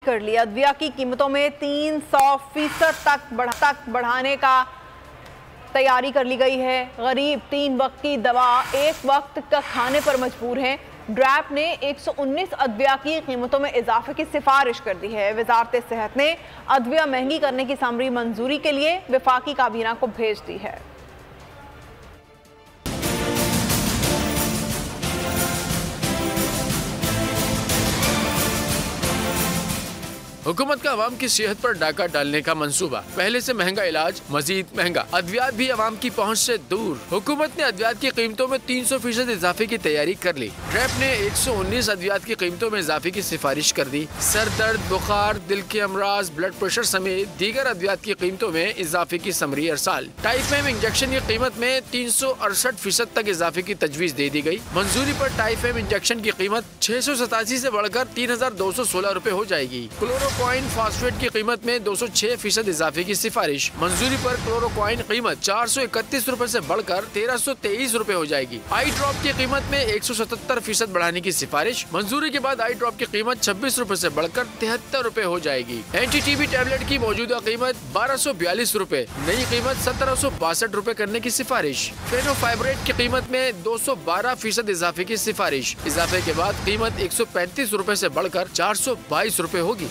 कर ली। अद्विया की कीमतों में 300% तक बढ़ाने का तैयारी कर ली गई है। गरीब 3 वक्त की दवा 1 वक्त का खाने पर मजबूर हैं। ड्रैप ने 119 अद्विया की कीमतों में इजाफे की सिफारिश कर दी है। वजारत सेहत ने अद्विया महंगी करने की समरी मंजूरी के लिए वफाकी काबीना को भेज दी है। हुकूमत का अवाम की सेहत पर डाका डालने का मंसूबा। पहले से महंगा इलाज मजीद महंगा, अद्वियात भी अवाम की पहुंच से दूर। हुकूमत ने अद्वियात की कीमतों में 300% इजाफे की तैयारी कर ली। ड्रैप ने 119 अद्वियात की कीमतों में इजाफे की सिफारिश कर दी। सर दर्द, बुखार, दिल के अमराज, ब्लड प्रेशर समेत दीगर अद्वियात की कीमतों में इजाफे की समरी अरसाल। टाइफेम इंजेक्शन की कीमत में 368% तक इजाफे की तजवीज दे दी गई। मंजूरी पर टाइफेम इंजेक्शन की कीमत 687 से बढ़कर 3216 रुपए हो जाएगी। क्लोरोक्वाइन फास्फेट की कीमत में 206% इजाफे की सिफारिश। मंजूरी पर क्लोरोक्वाइन कीमत 431 रुपए से बढ़कर 1323 रुपए हो जाएगी। आई ड्रॉप की कीमत में 177% बढ़ाने की सिफारिश। मंजूरी के बाद आई ड्रॉप की कीमत 26 रुपए से बढ़कर 73 रुपए हो जाएगी। एंटी टीबी टैबलेट की मौजूदा कीमत 1242 रुपए, नई कीमत 1762 रुपए करने की सिफारिश। फेनोफाइब्रेट की कीमत में 212% इजाफे की सिफारिश। इजाफे के बाद कीमत 135 रुपए से बढ़कर 422 रुपए होगी।